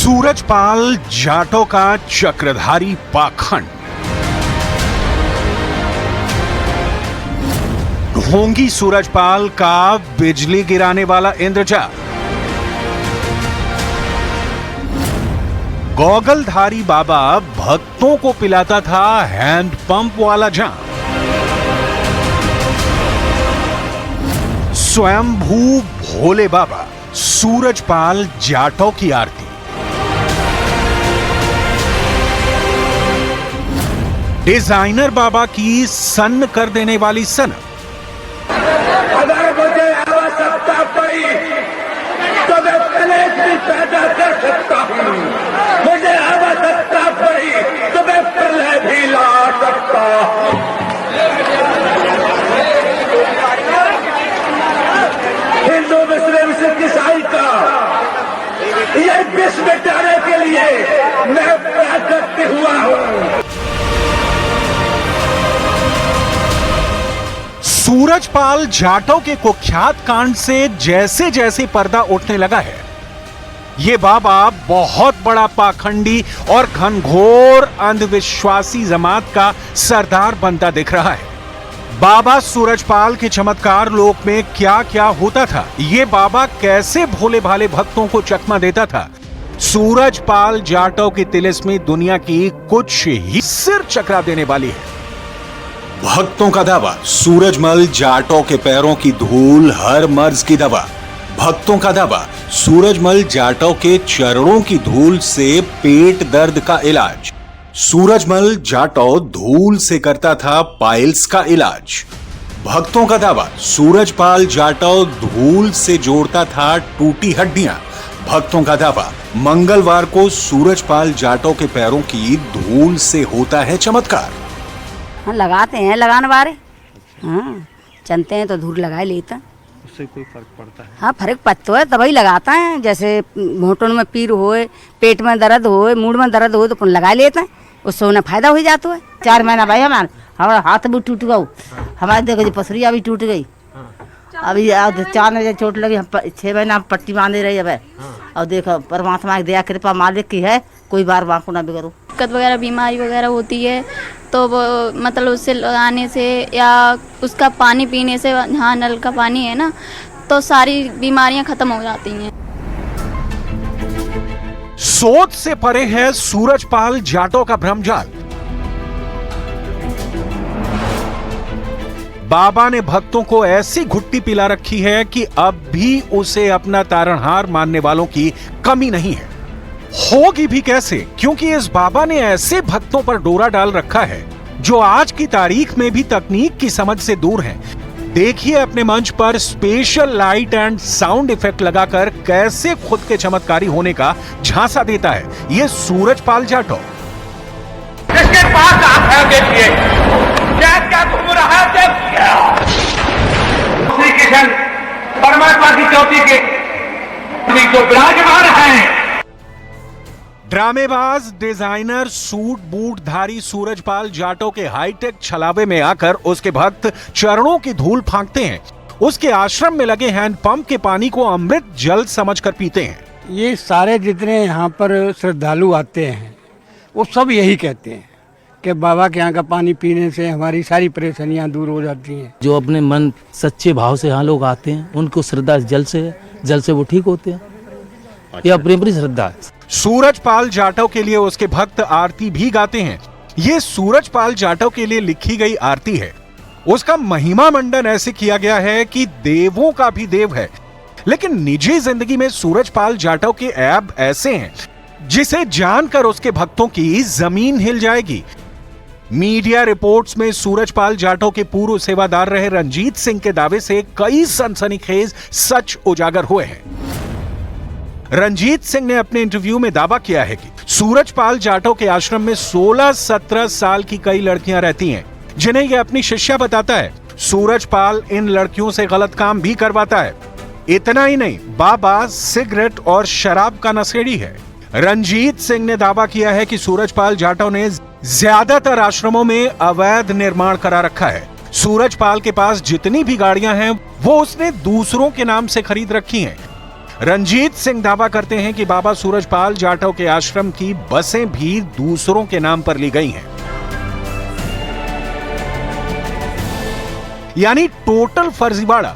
सूरजपाल जाटों का चक्रधारी पाखंड। ढोंगी सूरजपाल का बिजली गिराने वाला इंद्रजाल। गॉगलधारी बाबा भक्तों को पिलाता था हैंडपंप वाला जाम। स्वयंभू भोले बाबा सूरजपाल जाटों की आरती। डिजाइनर बाबा की सन्न कर देने वाली सनक। अगर मुझे आवश्यकता पड़ी तो मैं कलेश भी पैदा कर सकता हूं। मुझे आवश्यकता पड़ी तो मैं प्रलय भी ला सकता हूं। हिंदू मुस्लिम सिख ईसाई का ये विश्व मिटाने के लिए मैं प्राकृत हुआ हूं। सूरजपाल जाटों के कुख्यात कांड से जैसे जैसे पर्दा उठने लगा है, ये बाबा बहुत बड़ा पाखंडी और घनघोर अंधविश्वासी जमात का सरदार बनता दिख रहा है। बाबा सूरजपाल के चमत्कार लोक में क्या क्या होता था, ये बाबा कैसे भोले भाले भक्तों को चकमा देता था। सूरजपाल जाटों की तिलिस्मी दुनिया की कुछ ही सिर चकरा देने वाली है। भक्तों का दावा, सूरजमल जाटों के पैरों की धूल हर मर्ज की दवा। भक्तों का दावा, सूरजमल जाटों के चरणों की धूल से पेट दर्द का इलाज। सूरजमल जाटों धूल से करता था पाइल्स का इलाज। भक्तों का दावा, सूरजपाल जाटों धूल से जोड़ता था टूटी हड्डियां। भक्तों का दावा, मंगलवार को सूरजपाल जाटों के पैरों की धूल से होता है चमत्कार। हाँ, लगाते हैं लगाने वाले। हाँ, चलते हैं तो धूल लगा लेते हैं। उससे कोई फर्क पड़ता है? हाँ, फर्क पड़ता है तभी लगाता है। जैसे घुटनों में पीर होए, पेट में दर्द होए, मूड में दर्द हो तो पुन लगा लेते हैं, उससे उन्हें फायदा हो जाता है। 4 महीना भाई हमारा हाथ भी टूट गया, हमारे देखो जी पसरिया भी टूट गई। अभी 4 बजे चोट लगी, हम 6 महीना पट्टी बांधे रही है। और देखो परमात्मा की दया कृपा मालिक की है, कोई बार बांको ना बिगड़ो। दिक्कत वगैरह बीमारी वगैरह होती है तो वो मतलब उससे लगाने से या उसका पानी पीने से, हाँ नल का पानी है ना, तो सारी बीमारियां खत्म हो जाती हैं। सोच से परे है सूरजपाल जाटों का भ्रमजाल। बाबा ने भक्तों को ऐसी घुट्टी पिला रखी है कि अब भी उसे अपना तारणहार मानने वालों की कमी नहीं है। होगी भी कैसे, क्योंकि इस बाबा ने ऐसे भक्तों पर डोरा डाल रखा है जो आज की तारीख में भी तकनीक की समझ से दूर हैं। देखिए अपने मंच पर special light and sound effect लगाकर कैसे खुद के चमत्कारी होने का झांसा देता है ये सूरजपाल जाटों। जिसके पास आप है देखिए, क्या घूम रहा है देखिए। श्री कृष्ण परमात्मा की ज्योति के जो विराजमान हैं। ड्रामेबाज डिजाइनर सूट बूट धारी सूरजपाल जाटों के हाईटेक छलावे में आकर उसके भक्त चरणों की धूल फांकते हैं। उसके आश्रम में लगे हैंडपंप के पानी को अमृत जल समझकर पीते हैं। ये सारे जितने यहाँ पर श्रद्धालु आते हैं वो सब यही कहते हैं कि बाबा के यहाँ का पानी पीने से हमारी सारी परेशानियाँ दूर हो जाती हैं। जो अपने मन सच्चे भाव से यहाँ लोग आते हैं उनको श्रद्धा जल से वो ठीक होते हैं। ये अपनी श्रद्धा है। सूरजपाल जाटों के लिए उसके भक्त आरती भी गाते हैं। ये सूरजपाल जाटों के लिए लिखी गई आरती है। उसका महिमा मंडन ऐसे किया गया है कि देवों का भी देव है। लेकिन निजी जिंदगी में सूरजपाल जाटों के ऐब ऐसे हैं जिसे जानकर उसके भक्तों की जमीन हिल जाएगी। मीडिया रिपोर्ट्स में सूरजपाल जाटों के पूर्व सेवादार रहे रंजीत सिंह के दावे से कई सनसनीखेज सच उजागर हुए हैं। रंजीत सिंह ने अपने इंटरव्यू में दावा किया है कि सूरजपाल जाटों के आश्रम में 16-17 साल की कई लड़कियां रहती हैं, जिन्हें यह अपनी शिष्या बताता है। सूरजपाल इन लड़कियों से गलत काम भी करवाता है। इतना ही नहीं, बाबा सिगरेट और शराब का नशेड़ी है। रंजीत सिंह ने दावा किया है कि सूरजपाल जाटों ने ज्यादातर आश्रमों में अवैध निर्माण करा रखा है। सूरजपाल के पास जितनी भी गाड़ियां हैं वो उसने दूसरों के नाम से खरीद रखी हैं। रंजीत सिंह दावा करते हैं कि बाबा सूरजपाल जाटव के आश्रम की बसें भी दूसरों के नाम पर ली गई हैं, यानी टोटल फर्जीवाड़ा।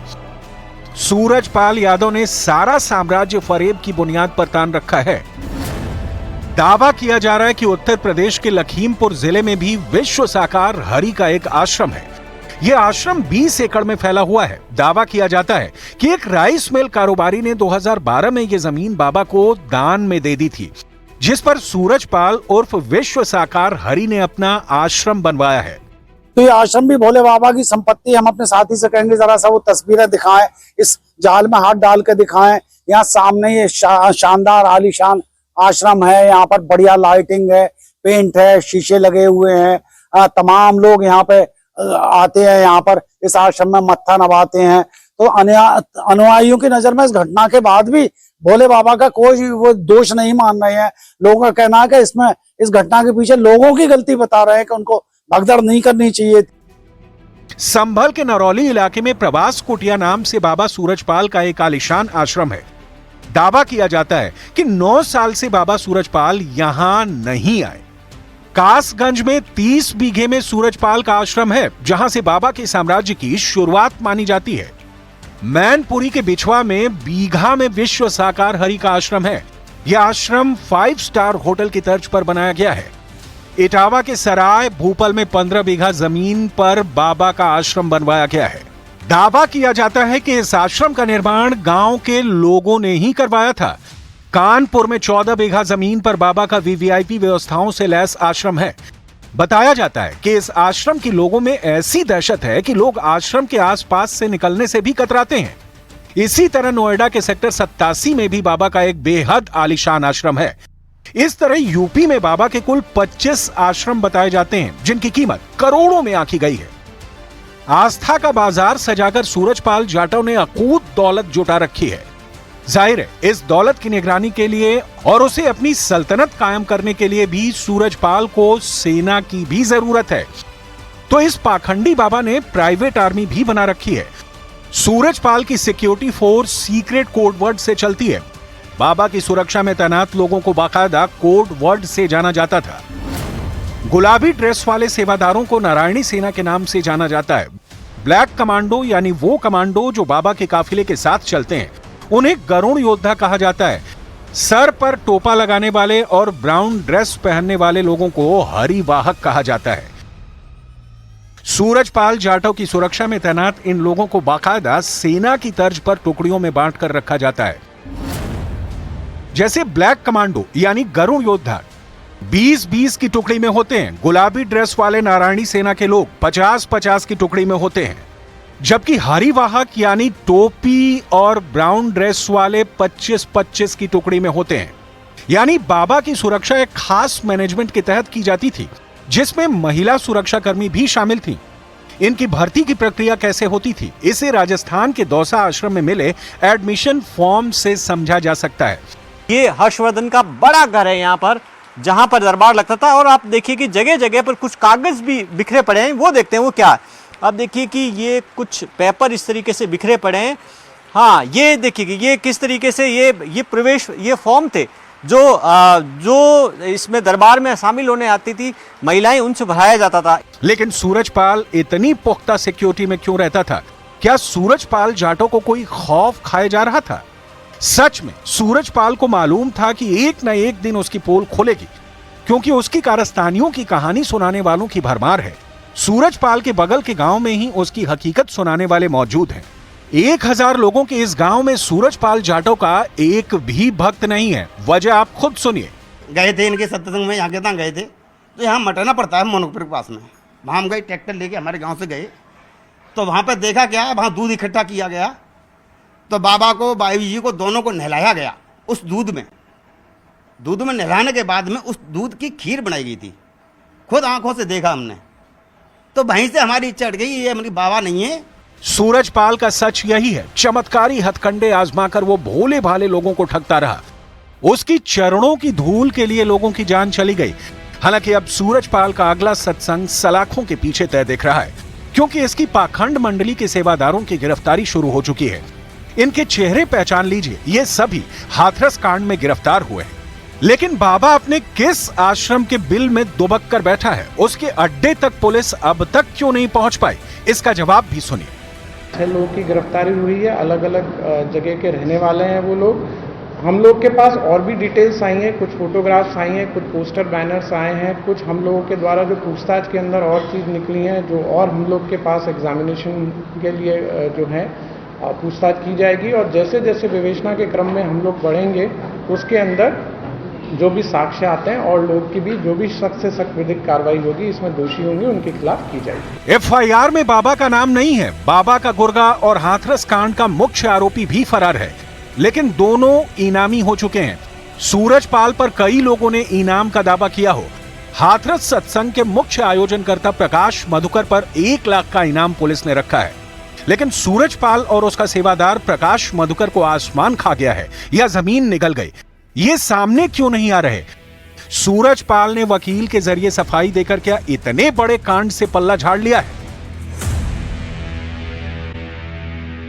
सूरजपाल यादव ने सारा साम्राज्य फरेब की बुनियाद पर तान रखा है। दावा किया जा रहा है कि उत्तर प्रदेश के लखीमपुर जिले में भी विश्व साकार हरि का एक आश्रम है। यह आश्रम 20 एकड़ में फैला हुआ है। दावा किया जाता है कि एक राइस मिल कारोबारी ने 2012 में यह जमीन बाबा को दान में दे दी थी, जिस पर सूरजपाल उर्फ विश्व साकार हरि ने अपना आश्रम बनवाया है। तो ये आश्रम भी भोले बाबा की संपत्ति। हम अपने साथी से कहेंगे जरा सा वो तस्वीरें दिखाएं, इस जाल में हाथ डाल के दिखाएं। यहाँ सामने ये शानदार आलीशान आश्रम है। यहाँ पर बढ़िया लाइटिंग है, पेंट है, शीशे लगे हुए हैं। तमाम लोग यहाँ पे आते हैं, यहाँ पर इस आश्रम में मत्था नवाते हैं। तो अनुयायियों की नजर में इस घटना के बाद भी भोले बाबा का कोई वो दोष नहीं मान रहे हैं। लोगों का कहना है कि इसमें इस घटना के पीछे लोगों की गलती बता रहे हैं कि उनको भगदड़ नहीं करनी चाहिए। संभल के नरौली इलाके में प्रवास कुटिया नाम से बाबा सूरजपाल का एक आलीशान आश्रम है। दावा किया जाता है कि 9 साल से बाबा सूरजपाल यहां नहीं आए। कासगंज में 30 बीघे में सूरजपाल का आश्रम है, जहां से बाबा के साम्राज्य की शुरुआत मानी जाती है। मैनपुरी के बिछवा में बीघा में विश्व साकार हरि का आश्रम है। यह आश्रम 5 स्टार होटल की तर्ज पर बनाया गया है। इटावा के सराय भूपल में 15 बीघा जमीन पर बाबा का आश्रम बनवाया गया है। दावा किया जाता है कि इस आश्रम का निर्माण गांव के लोगों ने ही करवाया था। कानपुर में 14 बीघा जमीन पर बाबा का वीवीआईपी व्यवस्थाओं से लैस आश्रम है। बताया जाता है कि इस आश्रम के लोगों में ऐसी दहशत है कि लोग आश्रम के आसपास से निकलने से भी कतराते हैं। इसी तरह नोएडा के सेक्टर 87 में भी बाबा का एक बेहद आलीशान आश्रम है। इस तरह यूपी में बाबा के कुल 25 आश्रम बताए जाते हैं, जिनकी कीमत करोड़ों में आंकी गई है। आस्था का बाजार सजाकर सूरजपाल जाटव ने अकूत दौलत जुटा रखी है। जाहिर है इस दौलत की निगरानी के लिए और उसे अपनी सल्तनत कायम करने के लिए भी सूरजपाल को सेना की भी जरूरत है। तो इस पाखंडी बाबा ने प्राइवेट आर्मी भी बना रखी है। सूरजपाल की security force secret code word से चलती है। बाबा की सुरक्षा में तैनात लोगों को बाकायदा कोड वर्ड से जाना जाता था। गुलाबी ड्रेस वाले सेवादारों को नारायणी सेना के नाम से जाना जाता है। ब्लैक कमांडो यानी वो कमांडो जो बाबा के काफिले के साथ चलते हैं, उन्हें गरुड़ योद्धा कहा जाता है। सर पर टोपा लगाने वाले और ब्राउन ड्रेस पहनने वाले लोगों को हरिवाहक कहा जाता है। सूरजपाल जाटव की सुरक्षा में तैनात इन लोगों को बाकायदा सेना की तर्ज पर टुकड़ियों में बांटकर रखा जाता है। जैसे ब्लैक कमांडो यानी गरुड़ योद्धा 20-20 की टुकड़ी में होते हैं। गुलाबी ड्रेस वाले नारायणी सेना के लोग 50-50 की टुकड़ी में होते हैं, जबकि हरिवाहक यानी टोपी और ब्राउन ड्रेस वाले 25-25 की टुकड़ी में होते हैं। यानी बाबा की सुरक्षा एक खास मैनेजमेंट के तहत की जाती थी, जिसमें महिला सुरक्षाकर्मी भी शामिल थी। इनकी भर्ती की प्रक्रिया कैसे होती थी, इसे राजस्थान के दौसा आश्रम में मिले एडमिशन फॉर्म से समझा जा सकता है। ये हर्षवर्धन का बड़ा घर है यहाँ पर, जहाँ पर दरबार लगता था। और आप देखिए कि जगह जगह पर कुछ कागज भी बिखरे पड़े हैं, वो देखते हैं वो क्या है। आप देखिए कि ये कुछ पेपर इस तरीके से बिखरे पड़े हैं। हाँ, ये देखिए कि ये किस तरीके से ये प्रवेश ये फॉर्म थे जो इसमें दरबार में शामिल होने आती थी महिलाएं, उनसे भराया जाता था। लेकिन सूरजपाल इतनी पुख्ता सिक्योरिटी में क्यों रहता था? क्या सूरजपाल जाटव को कोई खौफ खाए जा रहा था? सच में सूरजपाल को मालूम था कि एक न एक दिन उसकी पोल खुलेगी, क्योंकि उसकी कारस्तानियों की कहानी सुनाने वालों की भरमार है। सूरजपाल के बगल के गांव में ही उसकी हकीकत सुनाने वाले मौजूद हैं। 1000 लोगों के इस गांव में सूरजपाल जाटव का एक भी भक्त नहीं है। वजह आप खुद सुनिए। गए थे इनके सत्संग में, यहाँ के तहाँ गए थे, तो यहाँ मटना पड़ता है मोनकपुर के पास में। वहाँ हम गए, ट्रैक्टर लेके हमारे गांव से गए, तो वहाँ पर देखा क्या, वहाँ दूध इकट्ठा किया गया। तो बाबा को, बाई जी को, दोनों को नहलाया गया उस दूध में नहलाने के बाद में उस दूध की खीर बनाई गई थी। खुद आंखों से देखा हमने, तो वहीं से हमारी इच्छा हट गई, ये हमारी बाबा नहीं है। सूरजपाल का सच यही है, चमत्कारी हथकंडे आजमाकर वो भोले भाले लोगों को ठगता रहा। उसकी चरणों की धूल के लिए लोगों की जान चली गई। हालांकि अब सूरजपाल का अगला सत्संग सलाखों के पीछे तय दिख रहा है, क्योंकि इसकी पाखंड मंडली के सेवादारों की गिरफ्तारी शुरू हो चुकी है। इनके चेहरे पहचान लीजिए, ये सभी हाथरस कांड में गिरफ्तार हुए हैं। लेकिन बाबा अपने किस आश्रम के बिल में दुबक कर बैठा है, उसके अड्डे तक पुलिस अब तक क्यों नहीं पहुंच पाई, इसका जवाब भी सुनिए। 6 लोगों की गिरफ्तारी हुई है, अलग अलग जगह के रहने वाले हैं वो लोग। हम लोग के पास और भी डिटेल्स आई हैं, कुछ फोटोग्राफ्स आई हैं, कुछ पोस्टर बैनर्स आए हैं, कुछ हम लोगों के द्वारा जो पूछताछ के अंदर और चीज़ निकली हैं, जो और हम लोग के पास एग्जामिनेशन के लिए जो है पूछताछ की जाएगी। और जैसे जैसे विवेचना के क्रम में हम लोग बढ़ेंगे, उसके अंदर जो भी साक्ष्य आते हैं और लोग की भी जो भी सख्त से सख्त विधिक कार्रवाई होगी, इसमें दोषी होंगे, उनके खिलाफ की जाएगी। एफआईआर में बाबा का नाम नहीं है। बाबा का गुर्गा और हाथरस कांड का मुख्य आरोपी भी फरार है, लेकिन दोनों इनामी हो चुके हैं। सूरजपाल पर कई लोगों ने इनाम का दावा किया हो। हाथरस सत्संग के मुख्य आयोजनकर्ता प्रकाश मधुकर पर 1 लाख का इनाम पुलिस ने रखा है, लेकिन सूरजपाल और उसका सेवादार प्रकाश मधुकर को आसमान खा गया है या जमीन निगल गई, ये सामने क्यों नहीं आ रहे? सूरजपाल ने वकील के जरिए सफाई देकर क्या इतने बड़े कांड से पल्ला झाड़ लिया है?